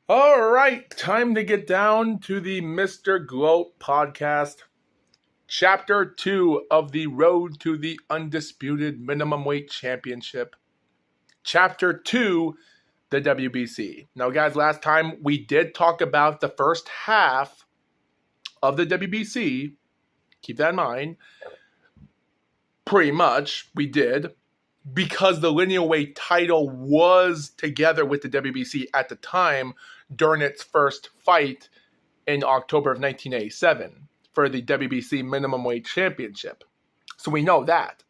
All right, time to get down to the Mr. GLOAT podcast, Chapter 2 of the Road to the Undisputed Minimumweight Championship. Chapter 2, the WBC. Now, guys, last time we did talk about the first half of the WBC. Keep that in mind. Pretty much, we did. Because the linear weight title was together with the WBC at the time during its first fight in October of 1987 for the WBC Minimumweight Championship. So we know that.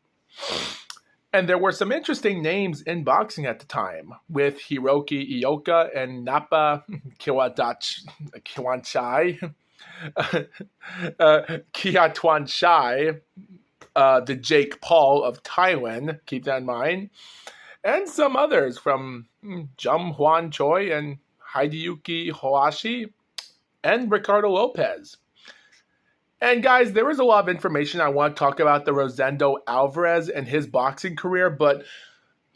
And there were some interesting names in boxing at the time with Hiroki Ioka and Napa Kiwanchai. Kiatwanchai. The Jake Paul of Thailand, keep that in mind, and some others from Jum Hwan Choi and Hideyuki Hoashi and Ricardo Lopez. And guys, there was a lot of information I want to talk about the Rosendo Alvarez and his boxing career, but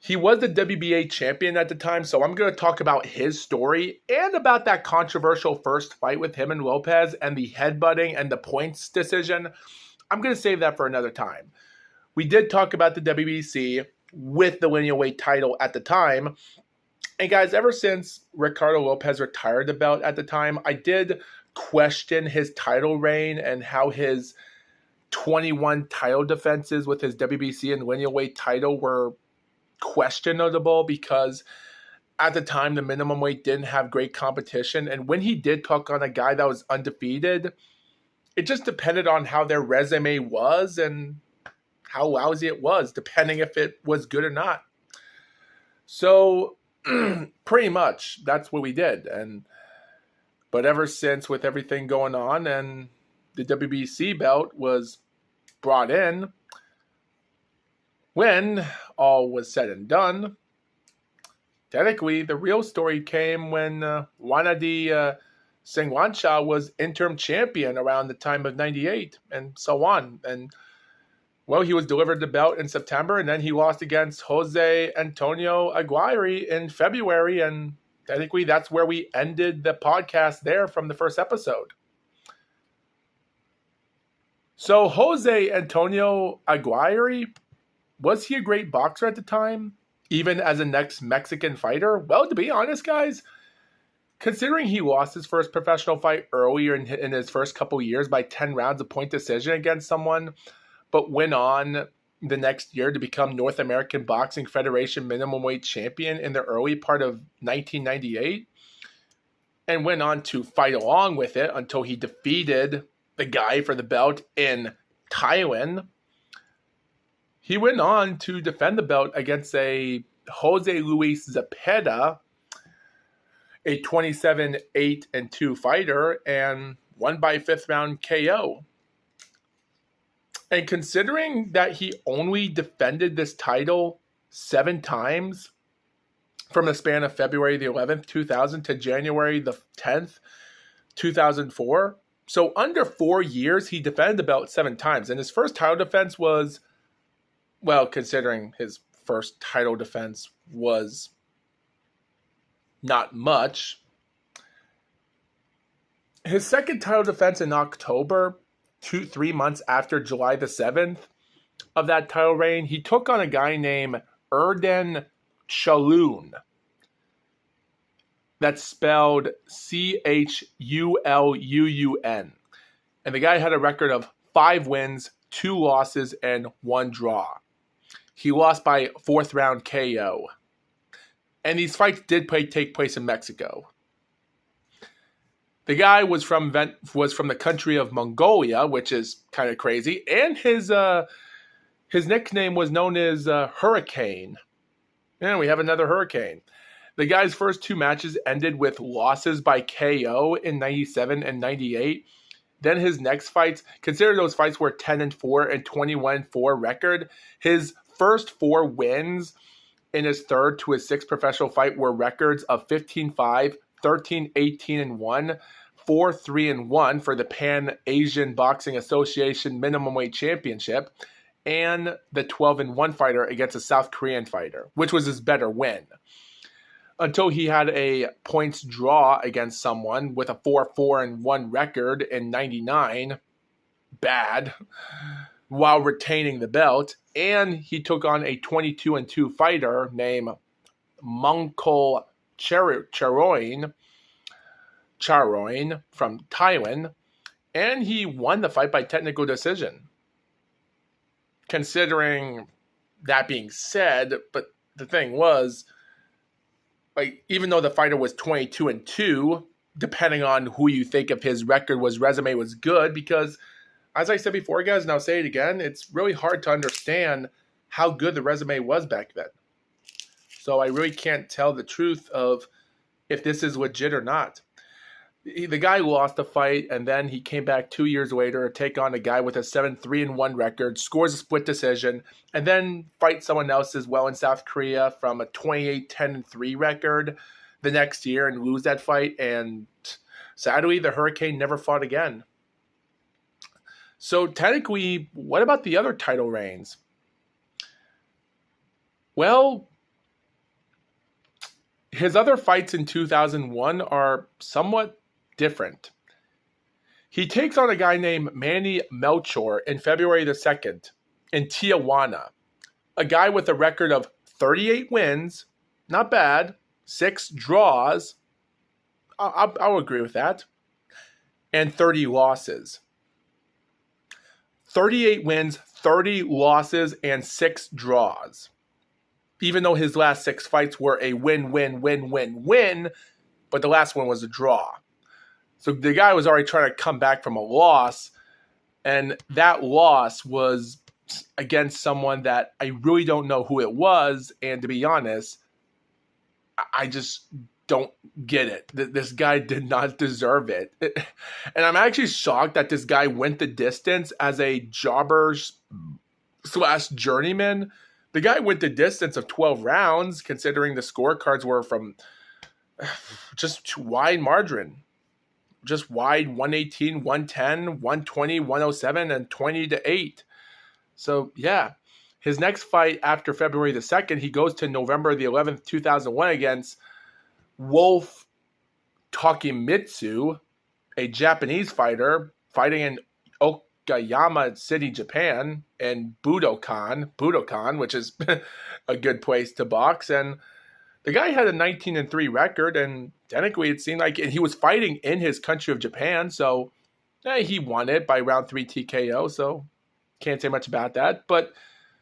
he was the WBA champion at the time, so I'm going to talk about his story and about that controversial first fight with him and Lopez and the headbutting and the points decision. I'm going to save that for another time. We did talk about the WBC with the linear weight title at the time. And guys, ever since Ricardo Lopez retired the belt at the time, I did question his title reign and how his 21 title defenses with his WBC and linear weight title were questionable because at the time the minimum weight didn't have great competition. And when he did talk on a guy that was undefeated, it just depended on how their resume was and how lousy it was, depending if it was good or not. So pretty much that's what we did. But ever since, with everything going on and the WBC belt was brought in, when all was said and done, technically the real story came when Wanadi Singwansha was interim champion around the time of 98 and so on. And, well, he was delivered the belt in September, and then he lost against Jose Antonio Aguirre in February. And technically that's where we ended the podcast there from the first episode. So Jose Antonio Aguirre, was he a great boxer at the time, even as a next Mexican fighter? Well, to be honest, guys, considering he lost his first professional fight earlier in his first couple years by 10 rounds of point decision against someone, but went on the next year to become North American Boxing Federation minimum weight champion in the early part of 1998, and went on to fight along with it until he defeated the guy for the belt in Thailand. He went on to defend the belt against a Jose Luis Zepeda, a 27-8-2 fighter, and won by 5th round KO. And considering that he only defended this title 7 times from the span of February the 11th, 2000 to January the 10th, 2004, so under 4 years he defended the belt 7 times. And his first title defense was, well, considering his first title defense was not much. His second title defense in October, 3 months after July the 7th of that title reign, he took on a guy named Erden Chaloun. That's spelled Chuluun. And the guy had a record of 5 wins, 2 losses, and 1 draw. He lost by 4th round KO. And these fights did take place in Mexico. The guy was from the country of Mongolia, which is kind of crazy, and his nickname was known as Hurricane. And we have another Hurricane. The guy's first 2 matches ended with losses by KO in 97 and 98. Then his next fights, consider those fights were 10-4 and 21-4 record. His first 4 wins in his 3rd to his 6th professional fight were records of 15-5, 13-18-1, 4-3-1 for the Pan Asian Boxing Association Minimum Weight Championship, and the 12-1 fighter against a South Korean fighter, which was his better win. until he had a points draw against someone with a 4-4-1 record in 99. Bad. While retaining the belt. And he took on a 22-2 fighter named Mongkol Charoen from Taiwan. And he won the fight by technical decision. Considering that being said, but the thing was, like, even though the fighter was 22-2, depending on who you think of his resume was good, because as I said before, guys, and I'll say it again, it's really hard to understand how good the resume was back then. So I really can't tell the truth of if this is legit or not. The guy lost the fight, and then he came back 2 years later to take on a guy with a 7-3-1 record, scores a split decision, and then fight someone else as well in South Korea from a 28-10-3 record the next year and lose that fight. And sadly, the Hurricane never fought again. So technically, what about the other title reigns? Well, his other fights in 2001 are somewhat different. He takes on a guy named Manny Melchor in February the 2nd in Tijuana. A guy with a record of 38 wins, not bad, 6 draws, I'll agree with that, and 30 losses. 38 wins, 30 losses, and 6 draws. Even though his last 6 fights were a win, but the last one was a draw. So the guy was already trying to come back from a loss, and that loss was against someone that I really don't know who it was, and to be honest, I just don't get it. This guy did not deserve it. And I'm actually shocked that this guy went the distance as a jobber / journeyman. The guy went the distance of 12 rounds, considering the scorecards were from just wide margin. Just wide 118, 110, 120, 107, and 20-8. So, yeah. His next fight after February the 2nd, he goes to November the 11th, 2001 against Wolf Takemitsu, a Japanese fighter fighting in Okayama City, Japan, and Budokan, which is a good place to box. And the guy had a 19-3 record, and technically it seemed like he was fighting in his country of Japan, so he won it by round 3 TKO, so can't say much about that. But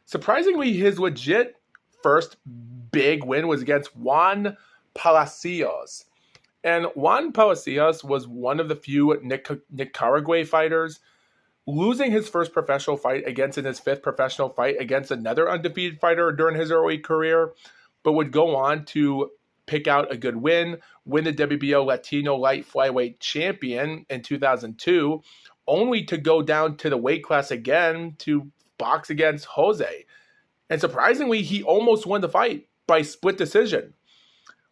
surprisingly, his legit first big win was against Juan Palacios. And Juan Palacios was one of the few Nicaraguay fighters losing his first professional fight against in his 5th professional fight against another undefeated fighter during his early career, but would go on to pick out a good win the WBO Latino Light Flyweight Champion in 2002, only to go down to the weight class again to box against Jose. And surprisingly, he almost won the fight by split decision.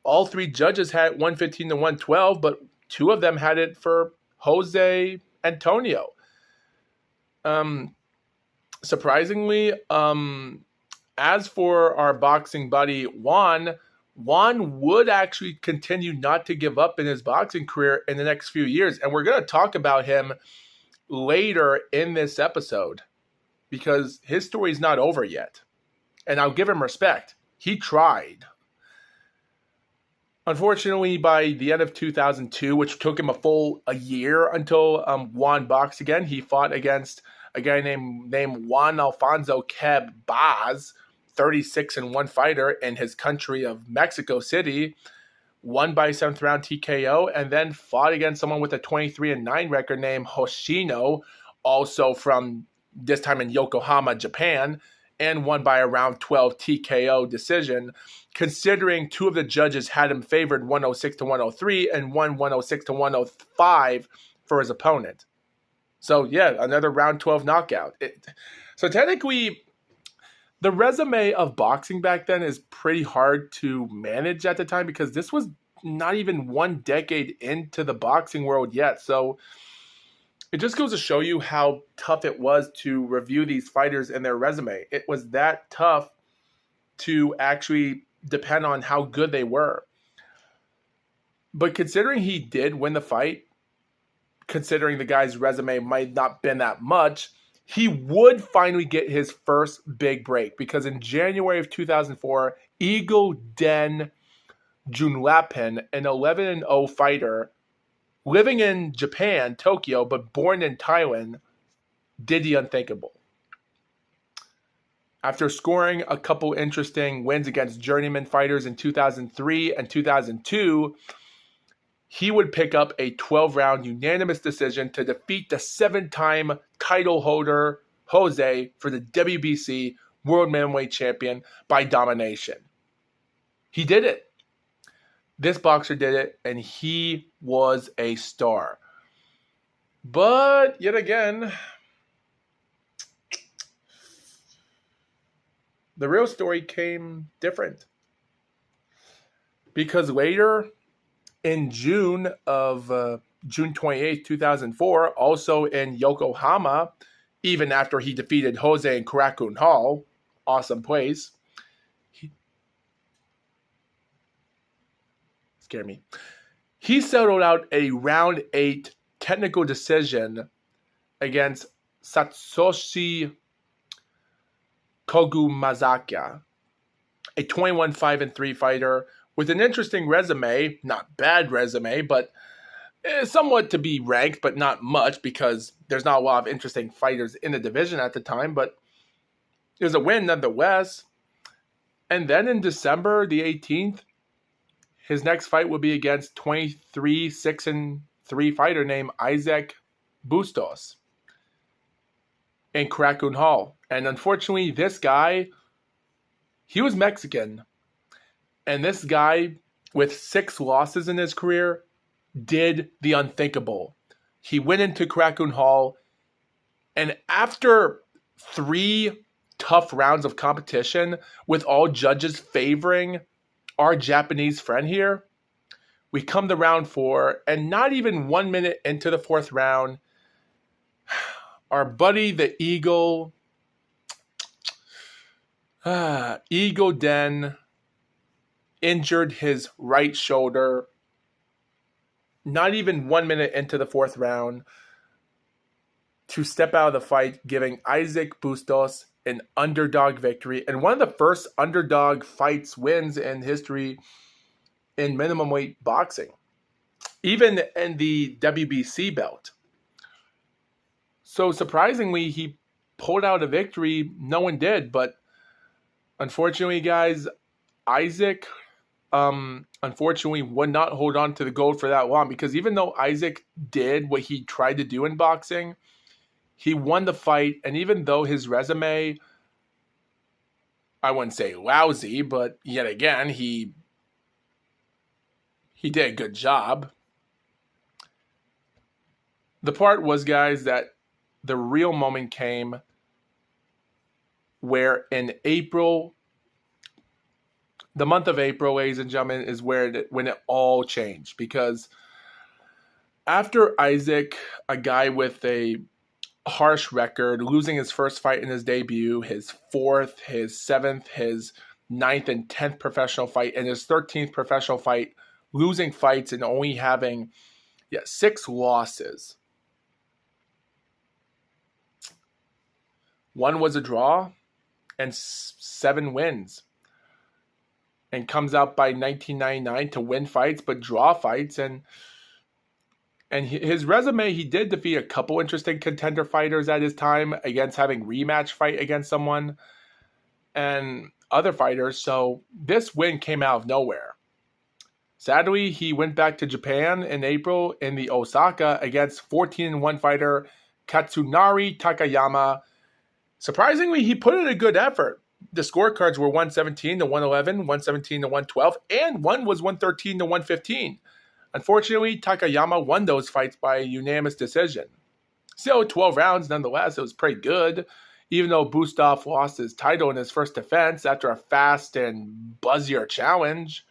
All 3 judges had 115 to 112, but 2 of them had it for Jose Antonio. Surprisingly, as for our boxing buddy Juan would actually continue not to give up in his boxing career in the next few years. And we're going to talk about him later in this episode because his story is not over yet. And I'll give him respect. He tried. Unfortunately, by the end of 2002, which took him a year until Juan boxed again, he fought against a guy named Juan Alfonso Keb Baz, 36-1 fighter in his country of Mexico City, won by 7th round TKO, and then fought against someone with a 23-9 record named Hoshino, also from this time in Yokohama, Japan, and won by a round 12 TKO decision, considering 2 of the judges had him favored 106 to 103 and 106 to 105 for his opponent. So, yeah, another round 12 knockout. So technically, the resume of boxing back then is pretty hard to manage at the time because this was not even 1 decade into the boxing world yet. So it just goes to show you how tough it was to review these fighters and their resume. It was that tough to actually depend on how good they were. But considering he did win the fight, considering the guy's resume might not been that much, he would finally get his first big break, because in January of 2004, Eagle Den Junlapin, an 11-0 fighter living in Japan, Tokyo, but born in Taiwan, did the unthinkable. After scoring a couple interesting wins against journeyman fighters in 2003 and 2002, he would pick up a 12-round unanimous decision to defeat the 7-time title holder Jose for the WBC World Minimumweight Champion by domination. He did it. This boxer did it, and he was a star. But yet again, the real story came different. Because later, in June 28th, 2004, also in Yokohama, even after he defeated Jose in Korakuen Hall, awesome place, he settled out a round 8 technical decision against Satoshi Kogumazaki, a 21-5-3 fighter with an interesting resume, not bad resume, but somewhat to be ranked, but not much, because there's not a lot of interesting fighters in the division at the time, but it was a win nonetheless. And then in December the 18th, his next fight would be against 23-6-3 fighter named Isaac Bustos in Korakuen Hall. And unfortunately, this guy, he was Mexican. And this guy, with 6 losses in his career, did the unthinkable. He went into Korakuen Hall, and after 3 tough rounds of competition, with all judges favoring our Japanese friend here, we come to round 4, and not even 1 minute into the 4th round, our buddy the Eagle, Eagle Den, injured his right shoulder. Not even 1 minute into the 4th round, to step out of the fight, giving Isaac Bustos an underdog victory, and one of the first underdog wins in history in minimum weight boxing, even in the WBC belt. So surprisingly, he pulled out a victory. No one did, but unfortunately, guys, Isaac unfortunately would not hold on to the gold for that long, because even though Isaac did what he tried to do in boxing, he won the fight. And even though his resume, I wouldn't say lousy, but yet again, he did a good job. The part was, guys, that the real moment came where in April, the month of April, ladies and gentlemen, is when it all changed. Because after Isaac, a guy with a harsh record, losing his first fight in his debut, his 4th, his 7th, his 9th and 10th professional fight, and his 13th professional fight, losing fights and only having 6 losses. 1 was a draw and 7 wins. And comes out by 1999 to win fights, but draw fights. And his resume, he did defeat a couple interesting contender fighters at his time, against having rematch fight against someone and other fighters. So this win came out of nowhere. Sadly, he went back to Japan in April in the Osaka against 14-1 fighter Katsunari Takayama. Surprisingly, he put in a good effort. The scorecards were 117-111, 117-112, and one was 113-115. Unfortunately, Takayama won those fights by unanimous decision. Still, 12 rounds nonetheless, it was pretty good, even though Bustos lost his title in his first defense after a fast and buzzier challenge,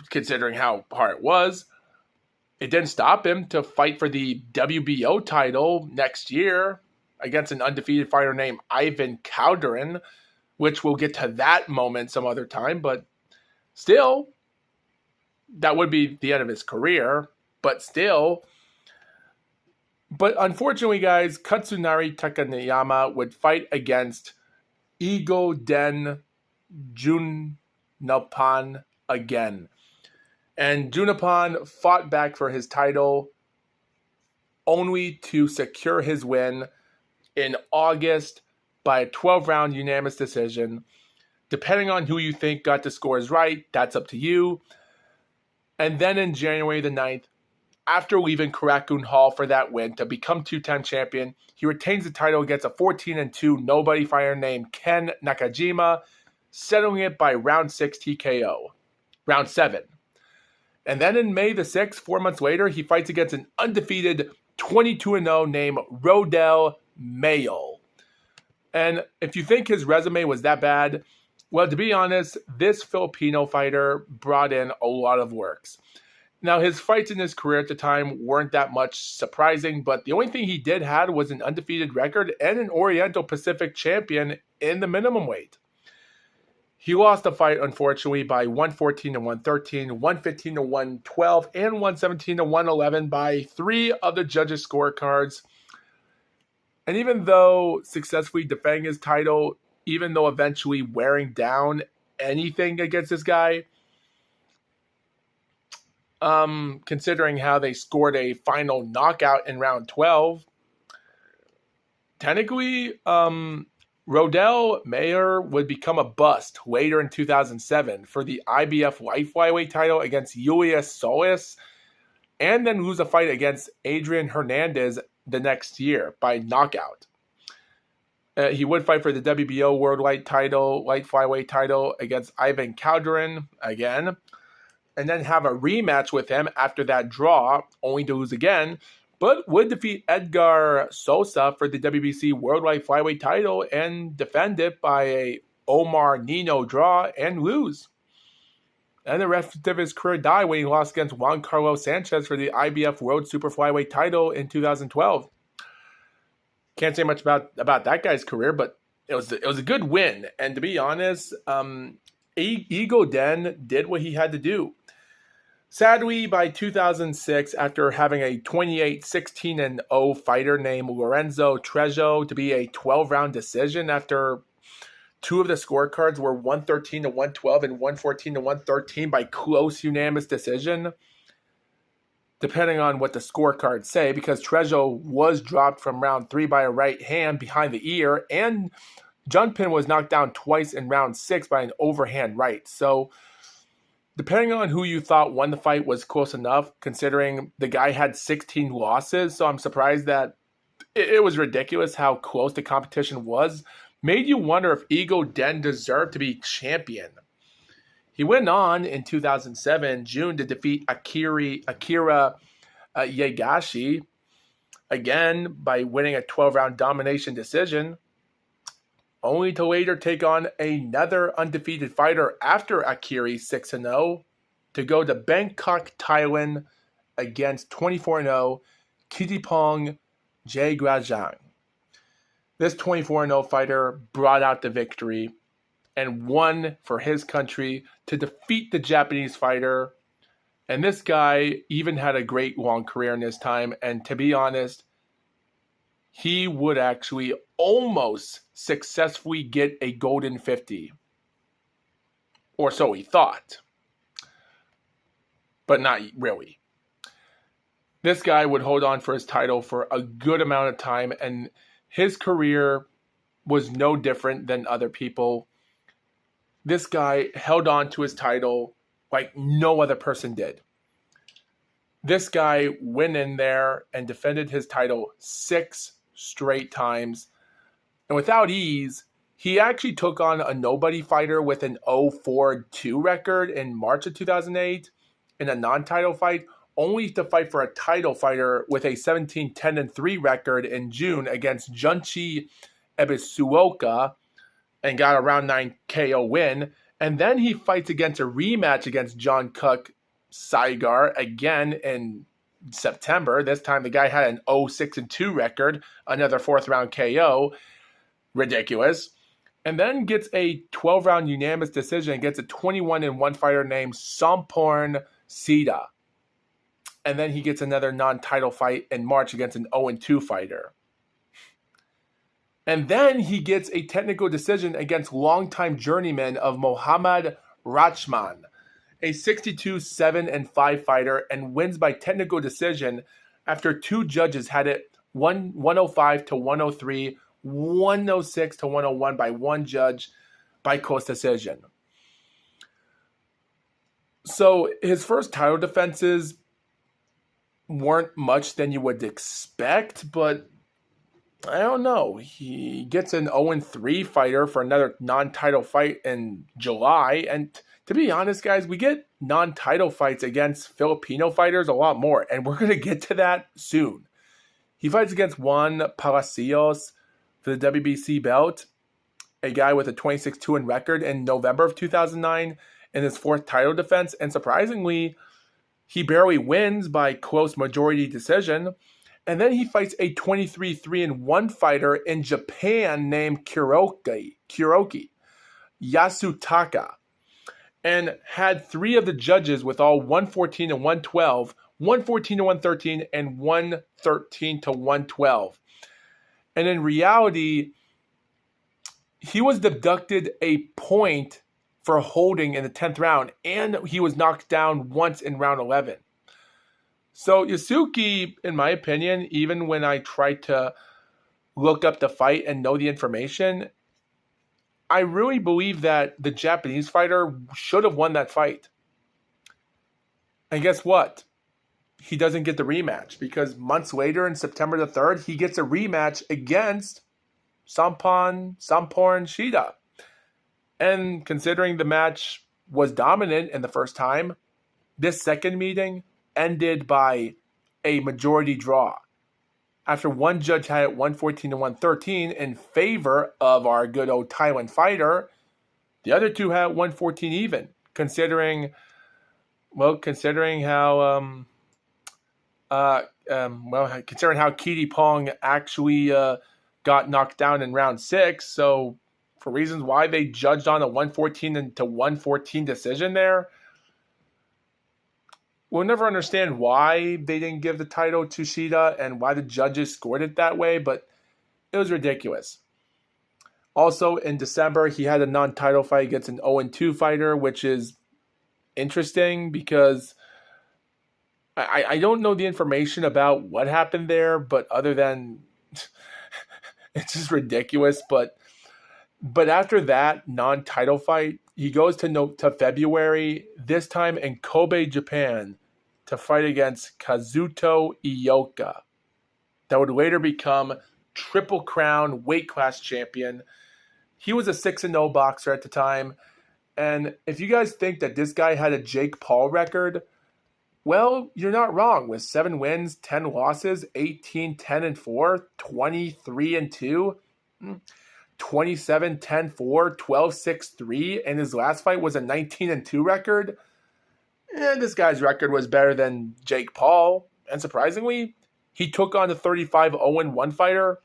considering how hard it was. It didn't stop him to fight for the WBO title next year against an undefeated fighter named Ivan Calderon, which we'll get to that moment some other time. But still, that would be the end of his career, but still. But unfortunately, guys, Katsunari Takaneyama would fight against Ego Den Junapan again. And Junapan fought back for his title only to secure his win in August by a 12-round unanimous decision. Depending on who you think got the scores right, that's up to you. And then in January the 9th, after leaving Korakuen Hall for that win to become two-time champion, he retains the title against a 14-2 nobody fighter named Ken Nakajima, settling it by round 6 TKO. Round 7. And then in May the 6th, 4 months later, he fights against an undefeated 22-0 named Rodel Mayo. And if you think his resume was that bad, well, to be honest, this Filipino fighter brought in a lot of works. Now, his fights in his career at the time weren't that much surprising, but the only thing he did have was an undefeated record and an Oriental Pacific champion in the minimum weight. He lost the fight, unfortunately, by 114-113, 115-112, and 117-111 by 3 of the judges' scorecards. And even though successfully defending his title, even though eventually wearing down anything against this guy, considering how they scored a final knockout in round 12, technically, Rodel Mayer would become a bust later in 2007 for the IBF light flyweight title against Julius Solis, and then lose a fight against Adrian Hernandez the next year by knockout. He would fight for the WBO World Light Flyweight title against Ivan Calderon again, and then have a rematch with him after that draw, only to lose again, but would defeat Edgar Sosa for the WBC World Light Flyweight title and defend it by a Omar Nino draw and lose. And the rest of his career died when he lost against Juan Carlos Sanchez for the IBF World Super Flyweight title in 2012. Can't say much about that guy's career, but it was a good win. And to be honest, Ego Den did what he had to do. Sadly, by 2006, after having a 28-16-0 fighter named Lorenzo Trejo to be a 12-round decision after 2 of the scorecards were 113-112 and 114-113 by close unanimous decision, depending on what the scorecards say, because Trejo was dropped from round 3 by a right hand behind the ear, and Junpin was knocked down twice in round 6 by an overhand right. So depending on who you thought won the fight was close enough, considering the guy had 16 losses. So I'm surprised that it was ridiculous how close the competition was. Made you wonder if Ego Den deserved to be champion. He went on in 2007, June, to defeat Akira Yagashi, again by winning a 12-round domination decision, only to later take on another undefeated fighter after Akiri 6-0 to go to Bangkok, Thailand against 24-0 Kittipong Jaegrajang. This 24-0 fighter brought out the victory and won for his country to defeat the Japanese fighter. And this guy even had a great long career in his time. And to be honest, he would actually almost successfully get a golden 50. Or so he thought. But not really. This guy would hold on for his title for a good amount of time, and his career was no different than other people. This guy held on to his title like no other person did. This guy went in there and defended his title 6 straight times. And without ease, he actually took on a nobody fighter with an 0-4-2 record in March of 2008 in a non-title fight, only to fight for a title fighter with a 17-10-3 record in June against Junchi Ebisuoka and got a round 9 KO win. And then he fights against a rematch against John Cook Saigar again in September. This time the guy had an 0-6-2 record, another 4th round KO. Ridiculous. And then gets a 12-round unanimous decision against a 21-1 fighter named Somporn Shida. And then he gets another non-title fight in March against an 0-2 fighter. And then he gets a technical decision against longtime journeyman of Muhammad Rachman, a 62-7-5 fighter, and wins by technical decision after two judges had it 105 to 103, 106 to 101 by one judge by close decision. So his first title defenses weren't much than you would expect, but I don't know. He gets an 0-3 fighter for another non-title fight in July. And to be honest, guys, we get non-title fights against Filipino fighters a lot more. And we're going to get to that soon. He fights against Juan Palacios for the WBC belt, a guy with a 26-2 record in November of 2009 in his fourth title defense. And surprisingly, he barely wins by close majority decision. And then he fights a 23-3-1 fighter in Japan named Kuroki Yasutaka, and had three of the judges with all 114 and 112, 114 to 113, and 113 to 112. And in reality, he was deducted a point for holding in the 10th round, and he was knocked down once in round 11. So Yasuki, in my opinion, even when I tried to look up the fight and know the information, I really believe that the Japanese fighter should have won that fight. And guess what? He doesn't get the rematch because months later, in September the 3rd, he gets a rematch against Samporn Shida. And considering the match was dominant in the first time, this second meeting ended by a majority draw. After one judge had it 114 to 113 in favor of our good old Thailand fighter, the other two had 114 even, considering how Keedy Pong actually got knocked down in round 6. So for reasons why they judged on a 114 to 114 decision there, we'll never understand why they didn't give the title to Shida and why the judges scored it that way, but it was ridiculous. Also, in December, he had a non-title fight against an 0-2 fighter, which is interesting because I don't know the information about what happened there, but other than it's just ridiculous. But after that non-title fight, he goes to February, this time in Kobe, Japan, to fight against Kazuto Ioka. That would later become Triple Crown weight class champion. He was a 6-0 boxer at the time. And if you guys think that this guy had a Jake Paul record, well, you're not wrong. With 7 wins, 10 losses, 18-10-4, 23-2, 27-10-4, 12-6-3, and his last fight was a 19-2 record. And this guy's record was better than Jake Paul. And surprisingly, he took on the 35-0-1 fighter,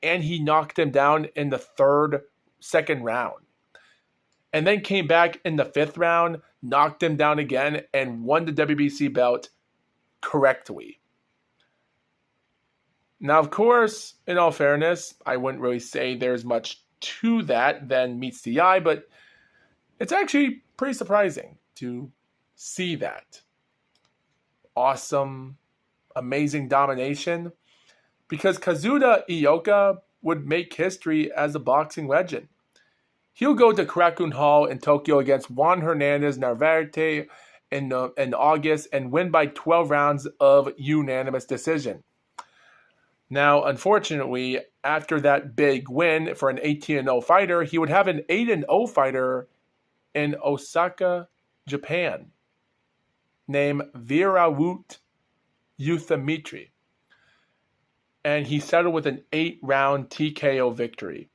and he knocked him down in the second round. And then came back in the 5th round, knocked him down again, and won the WBC belt correctly. Now, of course, in all fairness, I wouldn't really say there's much to that than meets the eye, but it's actually pretty surprising to see that. Awesome, amazing domination, because Kazuto Ioka would make history as a boxing legend. He'll go to Korakuen Hall in Tokyo against Juan Hernandez Navarrete in August and win by 12 rounds of unanimous decision. Now, unfortunately, after that big win for an 18-0 fighter, he would have an 8-0 fighter in Osaka, Japan, named Virawut Euthamitri. And he settled with an 8-round TKO victory.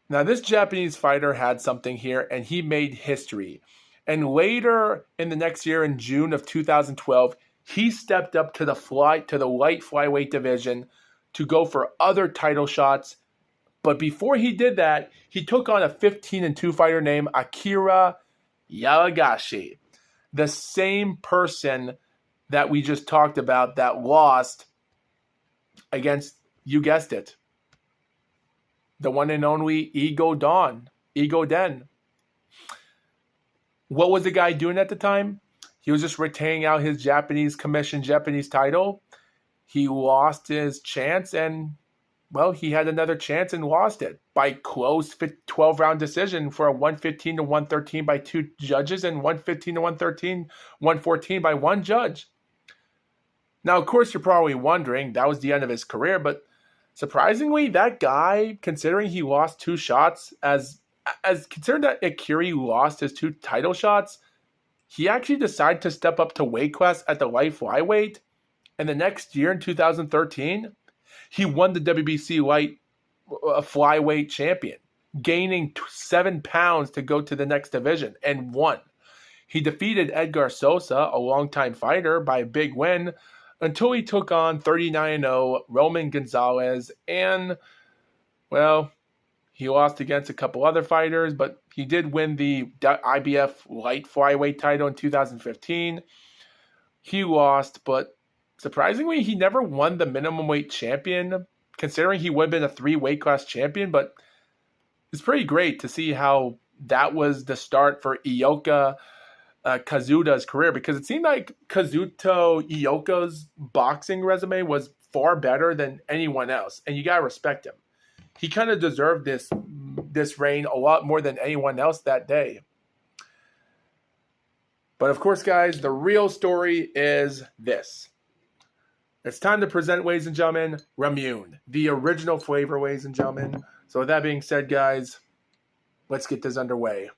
Now, this Japanese fighter had something here, and he made history. And later in the next year, in June of 2012, he stepped up to the light flyweight division to go for other title shots. But before he did that, he took on a 15-2 fighter named Akira Yamagashi. the same person that we just talked about that lost against, you guessed it, the one and only Ego Den. What was the guy doing at the time? He was just retaining out his Japanese title. He lost his chance, and, well, he had another chance and lost it by close 12-round decision for a 115-113 by 2 judges and 115-114 by 1 judge. Now, of course, you're probably wondering, that was the end of his career, but surprisingly, that guy, considering he lost 2 shots, as considering that Akiri lost his 2 title shots, he actually decided to step up to weight class at the light flyweight. And the next year, in 2013, he won the WBC light flyweight champion, gaining 7 pounds to go to the next division, and won. He defeated Edgar Sosa, a longtime fighter, by a big win, until he took on 39-0 Roman Gonzalez, and, well, he lost against a couple other fighters, but he did win the IBF light flyweight title in 2015. He lost, but surprisingly, he never won the minimum weight champion, considering he would have been a 3 weight class champion, but it's pretty great to see how that was the start for Ioka Kazuda's career, because it seemed like Kazuto Ioka's boxing resume was far better than anyone else, and you got to respect him. He kind of deserved this reign a lot more than anyone else that day. But of course, guys, the real story is this. It's time to present, ladies and gentlemen, Ramune, the original flavor, ladies and gentlemen. So with that being said, guys, let's get this underway.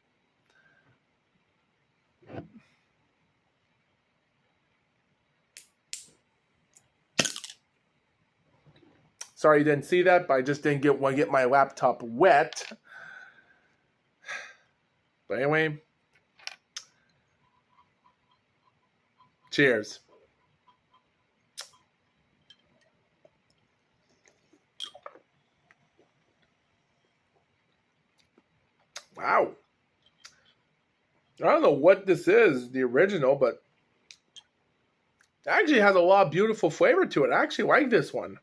Sorry you didn't see that, but I just didn't want to get my laptop wet. But anyway, cheers. Wow. I don't know what this is, the original, but it actually has a lot of beautiful flavor to it. I actually like this one.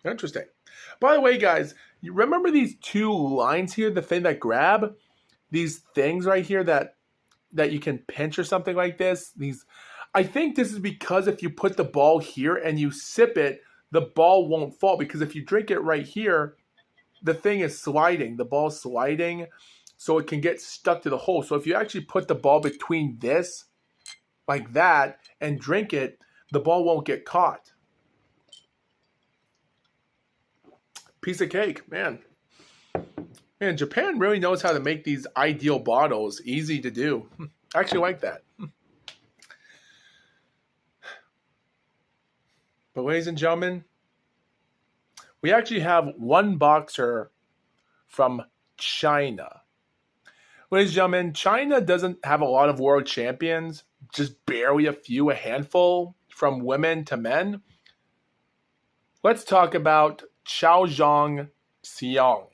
Interesting. By the way, guys, you remember these 2 lines here, the thing that grab? These things right here that you can pinch or something like this? I think this is because if you put the ball here and you sip it, the ball won't fall, because if you drink it right here, the thing is sliding. The ball's sliding, so it can get stuck to the hole. So if you actually put the ball between this, like that, and drink it, the ball won't get caught. Piece of cake, man. Man, Japan really knows how to make these ideal bottles easy to do. I actually like that. But ladies and gentlemen, we actually have one boxer from China. Ladies and gentlemen, China doesn't have a lot of world champions, just barely a handful, from women to men. Let's talk about Chaozhong Xiong.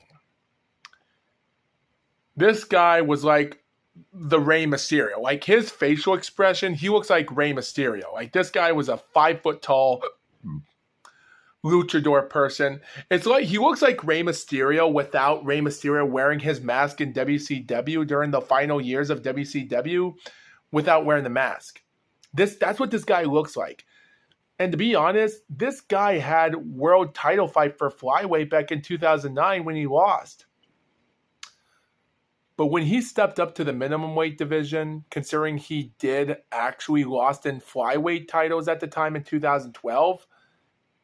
This guy was like the Rey Mysterio. Like, his facial expression, he looks like Rey Mysterio. Like, this guy was a 5-foot-tall luchador person. It's like he looks like Rey Mysterio without Rey Mysterio wearing his mask in WCW during the final years of WCW without wearing the mask. That's what this guy looks like. And to be honest, this guy had world title fight for flyweight back in 2009 when he lost. But when he stepped up to the minimum weight division, considering he did actually lost in flyweight titles at the time in 2012,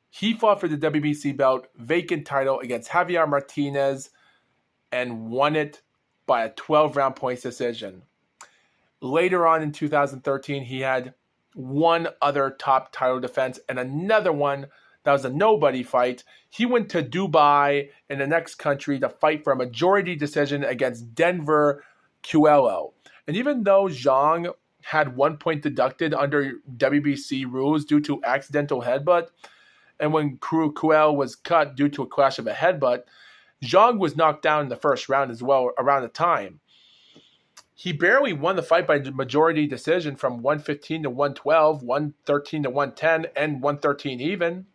he fought for the WBC belt, vacant title against Javier Martinez, and won it by a 12-round points decision. Later on in 2013, he had one other top title defense and another one that was a nobody fight. He went to Dubai in the next country to fight for a majority decision against Denver Cuello. And even though Zhang had 1 point deducted under WBC rules due to accidental headbutt, and when Cuello was cut due to a clash of a headbutt, Zhang was knocked down in the first round as well around the time. He barely won the fight by majority decision from 115 to 112, 113 to 110, and 113 even.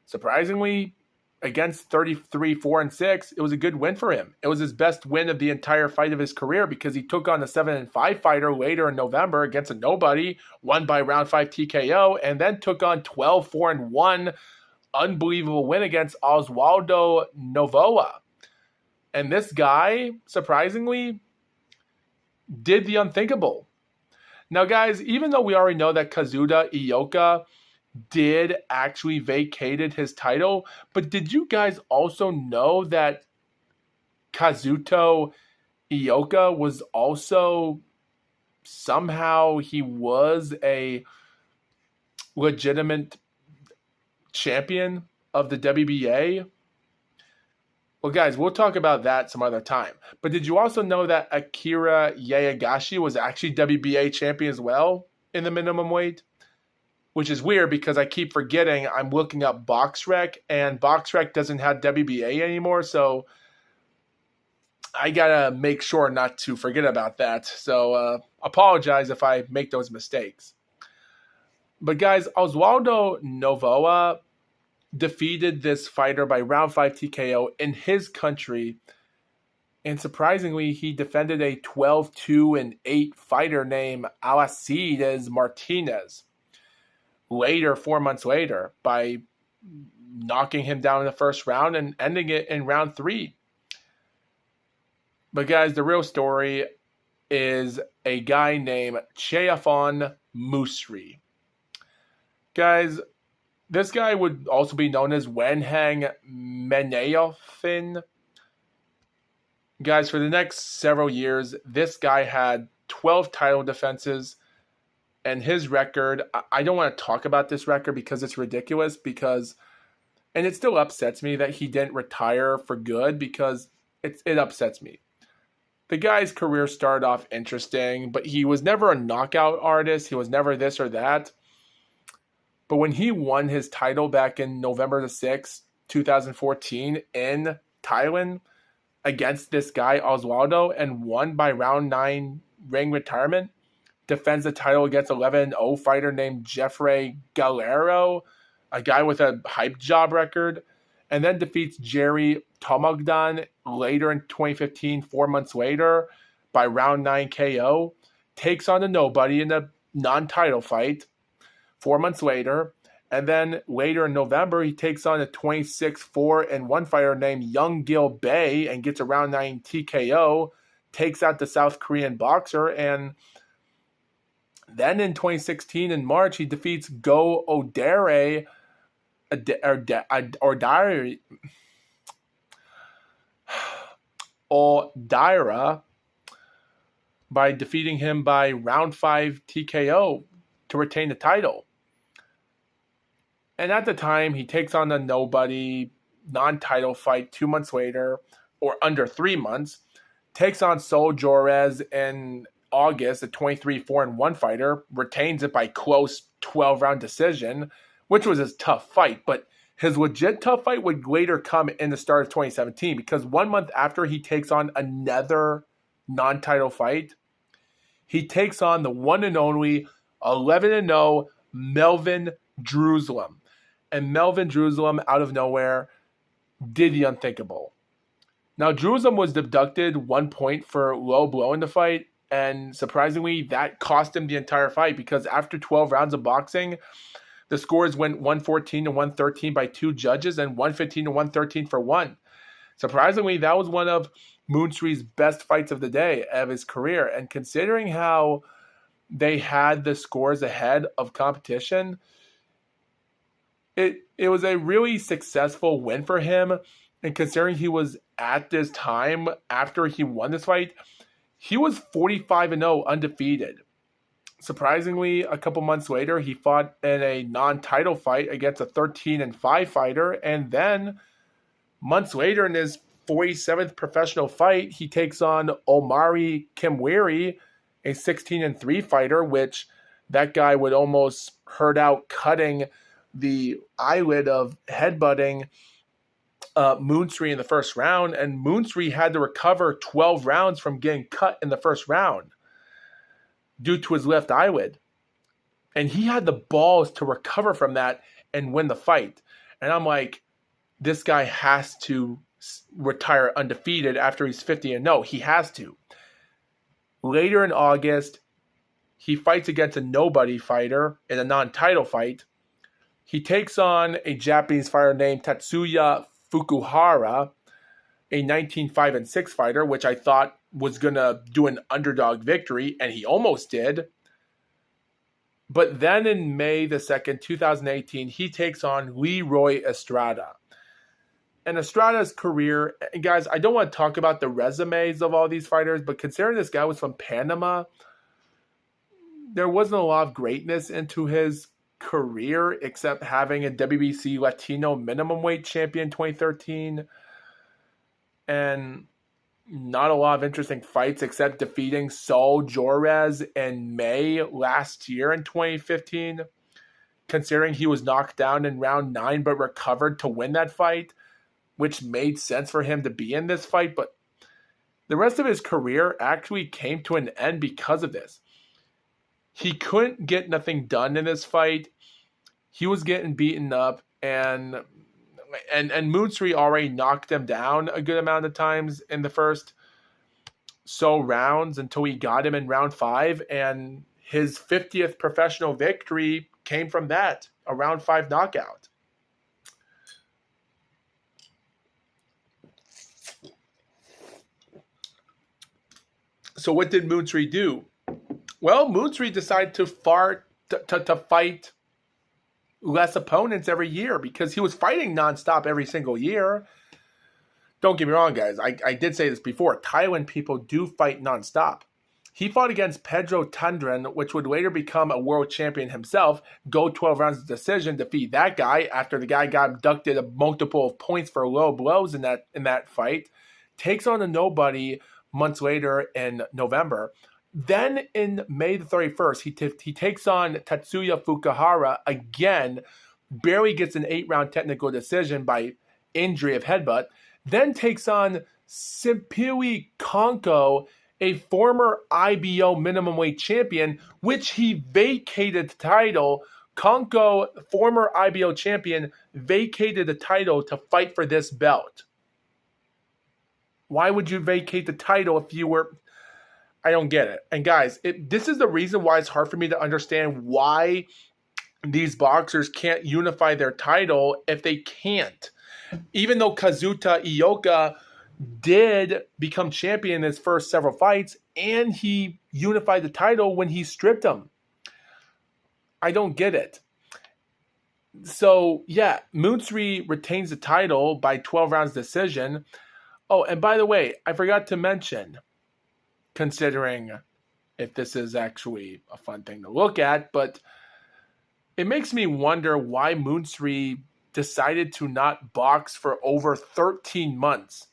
Surprisingly, against 33, 4, and 6, it was a good win for him. It was his best win of the entire fight of his career because he took on a 7-5 fighter later in November against a nobody, won by round 5 TKO, and then took on 12, 4, and 1 unbelievable win against Oswaldo Novoa. And this guy, surprisingly, did the unthinkable. Now, guys, even though we already know that Kazuda Ioka did actually vacated his title, but did you guys also know that Kazuto Ioka was also somehow he was a legitimate champion of the WBA? Well, guys, we'll talk about that some other time. But did you also know that Akira Yayagashi was actually WBA champion as well in the minimum weight? Which is weird because I keep forgetting I'm looking up BoxRec, and BoxRec doesn't have WBA anymore, so I gotta make sure not to forget about that. So apologize if I make those mistakes. But guys, Oswaldo Novoa defeated this fighter by round 5 TKO in his country, and surprisingly, he defended a 12-2 and 8 fighter named Alcides Martinez. Later, 4 months later, by knocking him down in the first round and ending it in round 3. But guys, the real story is a guy named Cheafon Musri. Guys, this guy would also be known as Wenhang Menayofin. Guys, for the next several years, this guy had 12 title defenses. And his record, I don't want to talk about this record because it's ridiculous and it still upsets me that he didn't retire for good because it upsets me. The guy's career started off interesting, but he was never a knockout artist. He was never this or that. But when he won his title back in November the 6th, 2014 in Thailand against this guy, Oswaldo, and won by round 9 ring retirement, defends the title against 11-0 fighter named Jeffrey Galero, a guy with a hype job record, and then defeats Jerry Tomogdan later in 2015, 4 months later, by round 9 KO, takes on a nobody in a non-title fight 4 months later, and then later in November, he takes on a 26-4-1 fighter named Young Gil Bay and gets a round 9 TKO, takes out the South Korean boxer, and then in 2016, in March, he defeats Go Odare by defeating him by round 5 TKO to retain the title. And at the time, he takes on a nobody non-title fight 2 months later, or under 3 months, takes on Sol Jorez in August, a 23-4-1 fighter, retains it by close 12-round decision, which was his tough fight. But his legit tough fight would later come in the start of 2017 because 1 month after he takes on another non-title fight, he takes on the one and only 11-0 Melvin Jerusalem. And Melvin Jerusalem, out of nowhere, did the unthinkable. Now, Jerusalem was deducted 1 point for low blow in the fight, and surprisingly, that cost him the entire fight because after 12 rounds of boxing, the scores went 114 to 113 by 2 judges and 115 to 113 for 1. Surprisingly, that was one of Moonsri's best fights of the day of his career. And considering how they had the scores ahead of competition, it was a really successful win for him. And considering he was at this time after he won this fight, he was 45-0 undefeated. Surprisingly, a couple months later, he fought in a non-title fight against a 13-5 fighter. And then months later in his 47th professional fight, he takes on Omari Kimwiri, a 16-3 fighter, which that guy would almost hurt out cutting the eyelid of headbutting Moonsri in the first round, and Moonsri had to recover 12 rounds from getting cut in the first round due to his left eyelid. And he had the balls to recover from that and win the fight. And I'm like, this guy has to retire undefeated after he's 50. And no, he has to. Later in August, he fights against a nobody fighter in a non-title fight. He takes on a Japanese fighter named Tatsuya Fukuhara, a 19-5-6 fighter, which I thought was going to do an underdog victory, and he almost did. But then in May the 2nd, 2018, he takes on Leroy Estrada. And Estrada's career, and guys, I don't want to talk about the resumes of all these fighters, but considering this guy was from Panama, there wasn't a lot of greatness into his career except having a WBC Latino Minimumweight champion 2013 and not a lot of interesting fights except defeating Saul Jorez in May last year in 2015, considering he was knocked down in round 9 but recovered to win that fight, which made sense for him to be in this fight. But the rest of his career actually came to an end because of this. He couldn't get nothing done in this fight. He was getting beaten up, and Moonsri already knocked him down a good amount of times in the first rounds until he got him in round 5, and his 50th professional victory came from that, a round 5 knockout. So what did Moonsri do? Well, Moonsri decided to fight less opponents every year because he was fighting nonstop every single year. Don't get me wrong, guys. I did say this before. Thailand people do fight nonstop. He fought against Pedro Tundran, which would later become a world champion himself, go 12 rounds of decision, defeat that guy after the guy got abducted a multiple of points for low blows in that fight. Takes on a nobody months later in November. Then in May the 31st, he takes on Tatsuya Fukuhara again, barely gets an 8-round technical decision by injury of headbutt, then takes on Simpili Konko, a former IBO minimum weight champion, which he vacated the title. Konko, former IBO champion, vacated the title to fight for this belt. Why would you vacate the title if you were... I don't get it. And guys, this is the reason why it's hard for me to understand why these boxers can't unify their title if they can't. Even though Kazuta Ioka did become champion in his first several fights, and he unified the title when he stripped him. I don't get it. So, yeah, Moonsri retains the title by 12 rounds decision. Oh, and by the way, I forgot to mention, considering if this is actually a fun thing to look at, but it makes me wonder why Moonsri decided to not box for over 13 months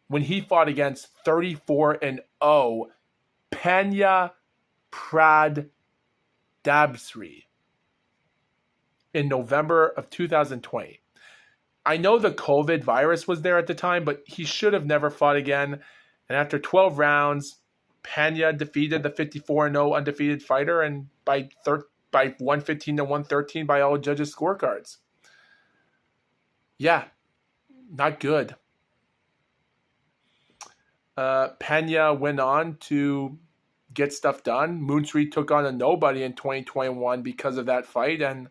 when he fought against 34-0 Panya Pradabsri in November of 2020. I know the COVID virus was there at the time, but he should have never fought again. And after 12 rounds, Pena defeated the 54-0 undefeated fighter, and by 115 to 113 by all judges' scorecards. Yeah, not good. Pena went on to get stuff done. Moonsri took on a nobody in 2021 because of that fight, and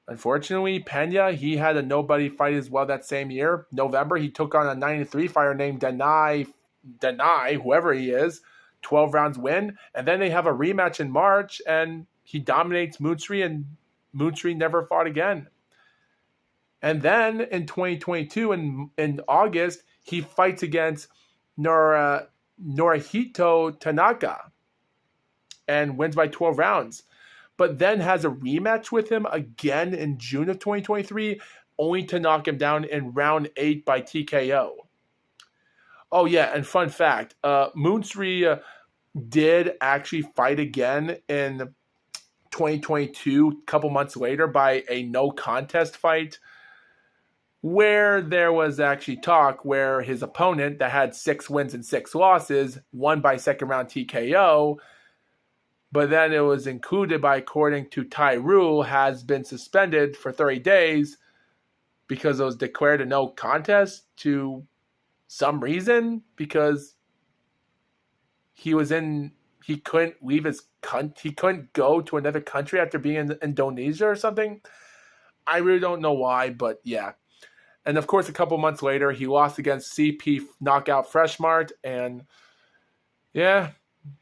unfortunately, Pena, he had a nobody fight as well that same year. November, he took on a 93 fighter named Denai, whoever he is, 12 rounds win, and then they have a rematch in March, and he dominates Moonsri, and Moonsri never fought again. And then in 2022, in August, he fights against Norihito Tanaka and wins by 12 rounds. But then has a rematch with him again in June of 2023, only to knock him down in round 8 by TKO. Oh, yeah, and fun fact, Moonsri did actually fight again in 2022, a couple months later, by a no-contest fight where there was actually talk where his opponent that had 6 wins and 6 losses won by second round TKO, but then it was included by, according to Thai rule, has been suspended for 30 days because it was declared a no contest to some reason, because he couldn't leave he couldn't go to another country after being in Indonesia or something. I really don't know why, but yeah. And of course, a couple months later, he lost against CP knockout Freshmart, and yeah,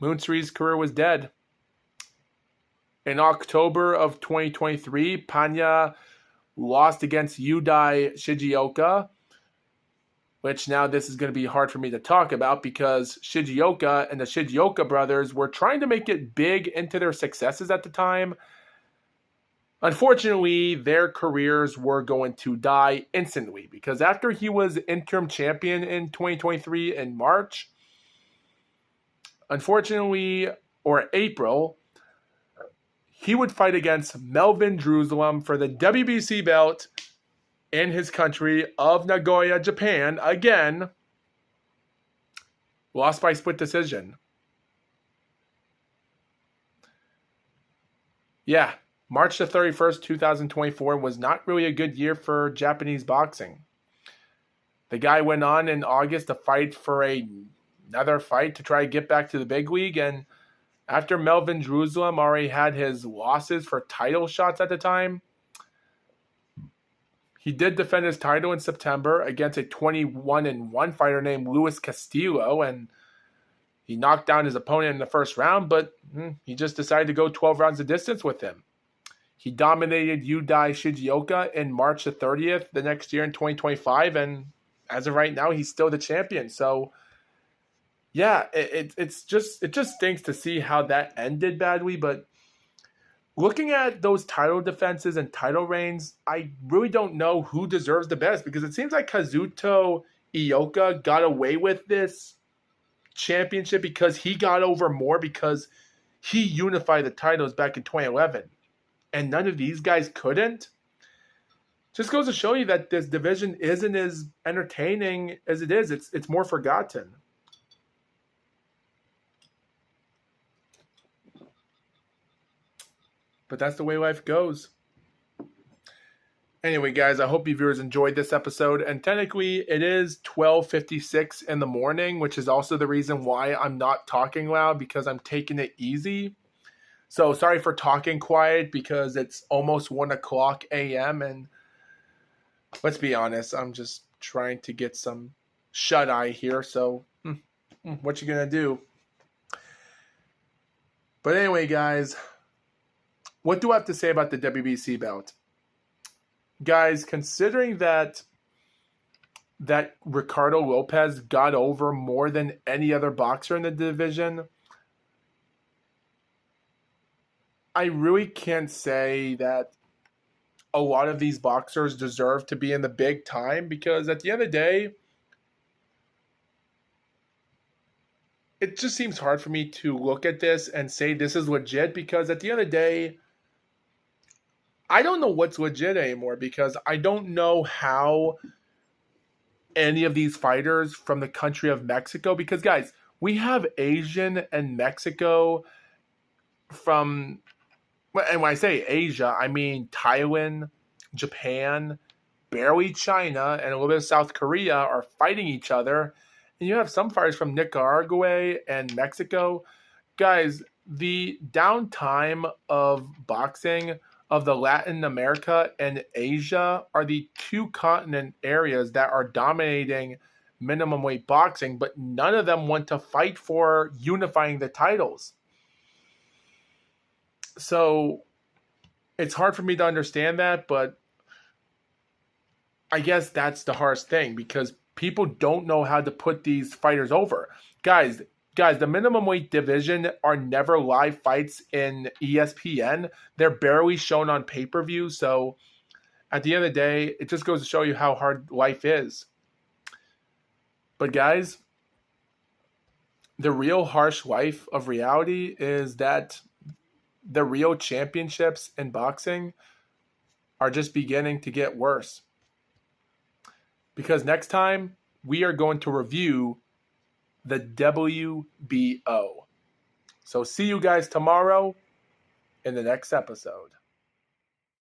Moonsri's career was dead. In October of 2023, Panya lost against Yudai Shigeoka, which now this is going to be hard for me to talk about because Shigeoka and the Shigeoka brothers were trying to make it big into their successes at the time. Unfortunately, their careers were going to die instantly because after he was interim champion in 2023 in March, unfortunately, or April, he would fight against Melvin Jerusalem for the WBC belt in his country of Nagoya, Japan. Again, lost by split decision. Yeah. March the 31st, 2024 was not really a good year for Japanese boxing. The guy went on in August to fight for another fight to try to get back to the big league, and after Melvin Jerusalem already had his losses for title shots at the time, he did defend his title in September against a 21-1 fighter named Luis Castillo, and he knocked down his opponent in the first round, but he just decided to go 12 rounds of distance with him. He dominated Yudai Shigeoka in March the 30th the next year in 2025, and as of right now, he's still the champion. So, yeah, it just stinks to see how that ended badly. But looking at those title defenses and title reigns, I really don't know who deserves the best because it seems like Kazuto Ioka got away with this championship because he got over more because he unified the titles back in 2011. And none of these guys couldn't. Just goes to show you that this division isn't as entertaining as it is. It's more forgotten. But that's the way life goes. Anyway, guys, I hope you viewers enjoyed this episode. And technically, it is 12:56 in the morning, which is also the reason why I'm not talking loud, because I'm taking it easy. So sorry for talking quiet because it's almost 1 o'clock a.m. And let's be honest, I'm just trying to get some shut-eye here. So what you going to do? But anyway, guys, what do I have to say about the WBC belt? Guys, considering that Ricardo Lopez got over more than any other boxer in the division, I really can't say that a lot of these boxers deserve to be in the big time because at the end of the day, it just seems hard for me to look at this and say this is legit because at the end of the day, I don't know what's legit anymore because I don't know how any of these fighters from the country of Mexico, because guys, we have Asian and Mexico from, and when I say Asia, I mean Thailand, Japan, barely China, and a little bit of South Korea are fighting each other. And you have some fighters from Nicaragua and Mexico. Guys, the downtime of boxing of the Latin America and Asia are the two continent areas that are dominating minimum weight boxing, but none of them want to fight for unifying the titles. So it's hard for me to understand that, but I guess that's the hardest thing because people don't know how to put these fighters over. Guys, the minimum weight division are never live fights in ESPN. They're barely shown on pay-per-view. So at the end of the day, it just goes to show you how hard life is. But guys, the real harsh life of reality is that the real championships in boxing are just beginning to get worse. because next time we are going to review the WBO. So see you guys tomorrow in the next episode.